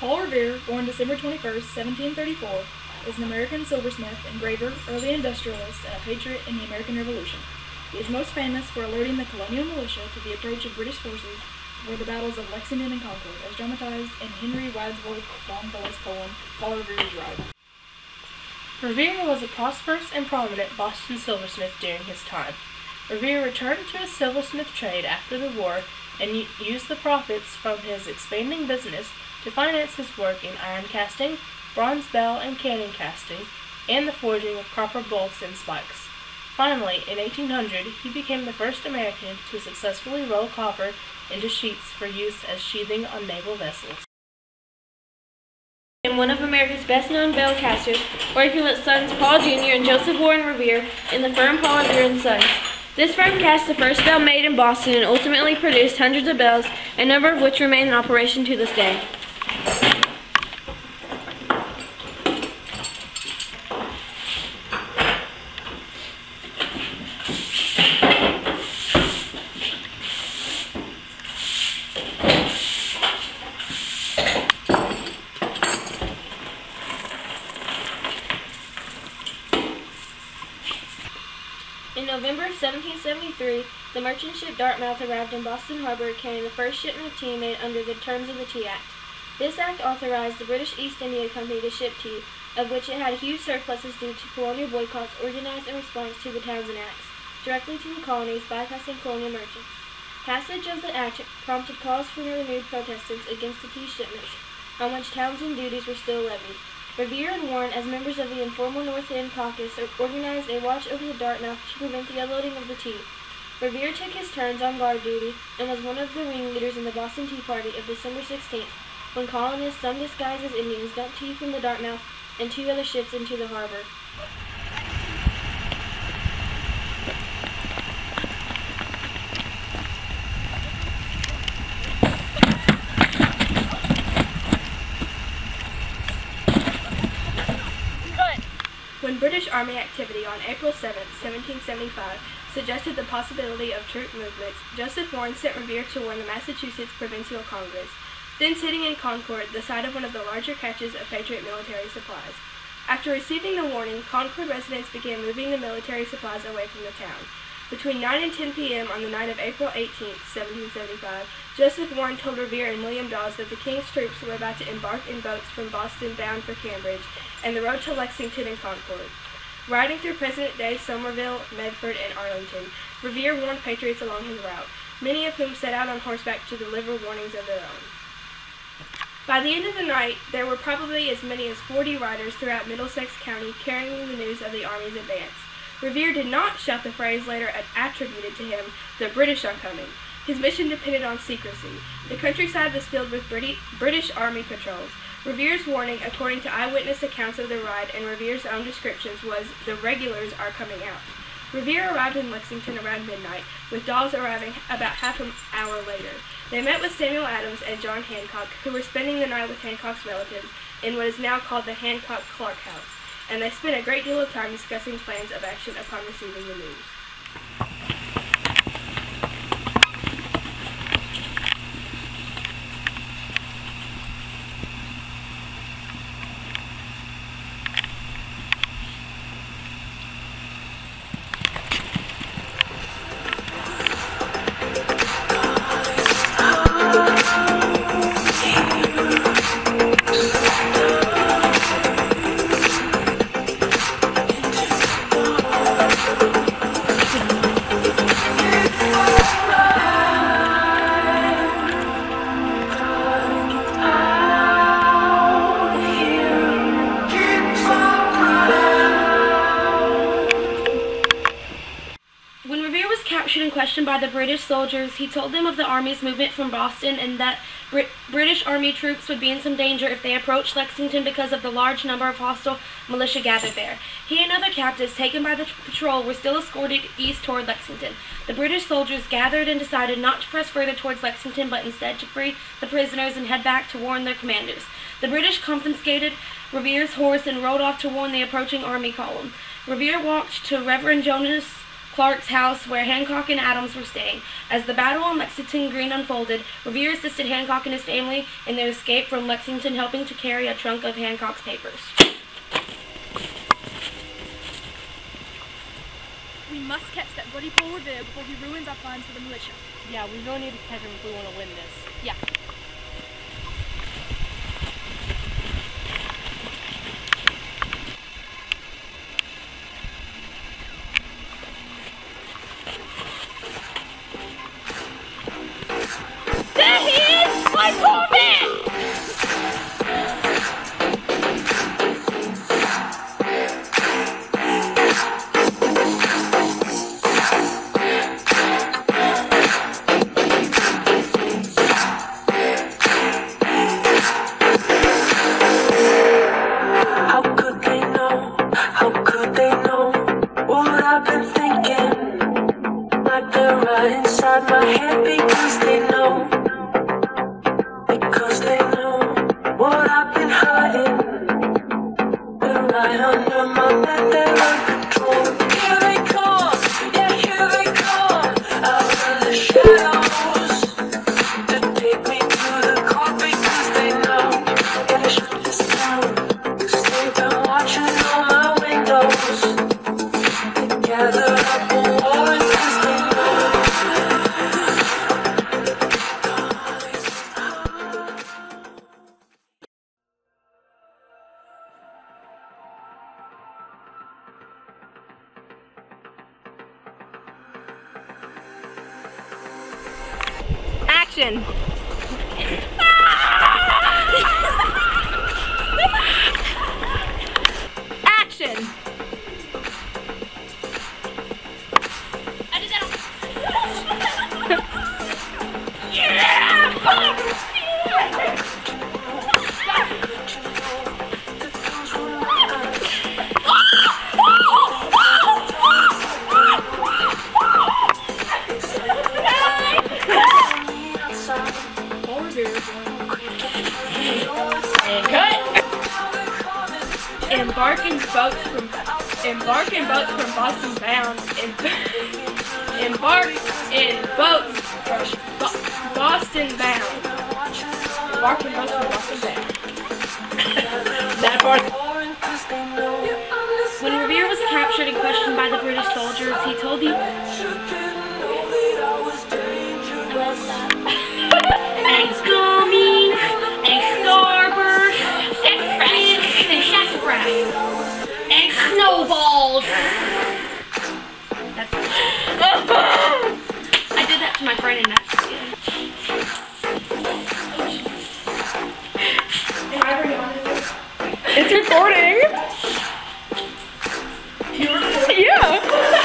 Paul Revere, born December 21, 1734, is an American silversmith, engraver, early industrialist, and a patriot in the American Revolution. He is most famous for alerting the colonial militia to the approach of British forces for the battles of Lexington and Concord, as dramatized in Henry Wadsworth Longfellow's poem, Paul Revere's Ride. Revere was a prosperous and prominent Boston silversmith during his time. Revere returned to his silversmith trade after the war and used the profits from his expanding business to finance his work in iron casting, bronze bell and cannon casting, and the forging of copper bolts and spikes. Finally, in 1800, he became the first American to successfully roll copper into sheets for use as sheathing on naval vessels. And one of America's best-known bell casters, working with sons Paul Jr. and Joseph Warren Revere in the firm Paul Revere & Sons. This firm cast the first bell made in Boston and ultimately produced hundreds of bells, a number of which remain in operation to this day. In November 1773, the merchant ship Dartmouth arrived in Boston Harbor carrying the first shipment of tea made under the terms of the Tea Act. This act authorized the British East India Company to ship tea, of which it had huge surpluses due to colonial boycotts organized in response to the Townshend Acts, directly to the colonies, bypassing colonial merchants. Passage of the act prompted calls for renewed protestance against the tea shipments, on which Townshend duties were still levied. Revere and Warren, as members of the informal North End Caucus, organized a watch over the Dartmouth to prevent the unloading of the tea. Revere took his turns on guard duty and was one of the ringleaders in the Boston Tea Party of December 16th, when colonists, some disguised as Indians, dumped tea from the Dartmouth and two other ships into the harbor. When British Army activity on April 7, 1775, suggested the possibility of troop movements, Joseph Warren sent Revere to warn the Massachusetts Provincial Congress, then sitting in Concord, the site of one of the larger caches of Patriot military supplies. After receiving the warning, Concord residents began moving the military supplies away from the town. Between 9 and 10 p.m. on the night of April 18, 1775, Joseph Warren told Revere and William Dawes that the King's troops were about to embark in boats from Boston bound for Cambridge and the road to Lexington and Concord. Riding through present-day Somerville, Medford, and Arlington, Revere warned patriots along his route, many of whom set out on horseback to deliver warnings of their own. By the end of the night, there were probably as many as 40 riders throughout Middlesex County carrying the news of the Army's advance. Revere did not shout the phrase later attributed to him, "The British are coming." His mission depended on secrecy. The countryside was filled with British Army patrols. Revere's warning, according to eyewitness accounts of the ride and Revere's own descriptions, was, "The regulars are coming out." Revere arrived in Lexington around midnight, with Dawes arriving about half an hour later. They met with Samuel Adams and John Hancock, who were spending the night with Hancock's relatives in what is now called the Hancock-Clark House, and they spent a great deal of time discussing plans of action upon receiving the news. Questioned by the British soldiers, he told them of the Army's movement from Boston and that British Army troops would be in some danger if they approached Lexington because of the large number of hostile militia gathered there. He and other captives taken by the patrol were still escorted east toward Lexington. The British soldiers gathered and decided not to press further towards Lexington, but instead to free the prisoners and head back to warn their commanders. The British confiscated Revere's horse and rode off to warn the approaching army column. Revere walked to Reverend Jonas Clark's house where Hancock and Adams were staying. As the battle on Lexington Green unfolded, Revere assisted Hancock and his family in their escape from Lexington, helping to carry a trunk of Hancock's papers. We must catch that bloody Paul Revere before he ruins our plans for the militia. Yeah, we really need to catch him if we want to win this. Yeah. There he is! My poor man! Inside my head because they know what I've been hiding. They're right under my bed, they're in control. Here they come, yeah, here they come, out of the shadows to take me to the car because they know, gotta shut this down, 'cause they've been watching all my windows. They gather up a warrant 'cause they know. Action! Action! Embark in boats from Boston bound. Embark in boats from Boston bound. Embark in boats from Boston bound. That part. When Revere was captured and questioned by the British soldiers, he told the and gummies, and starburst, and fish, and sassafras, and snowballs. That's I did that to my friend and that's It's recording. you recording? Yeah.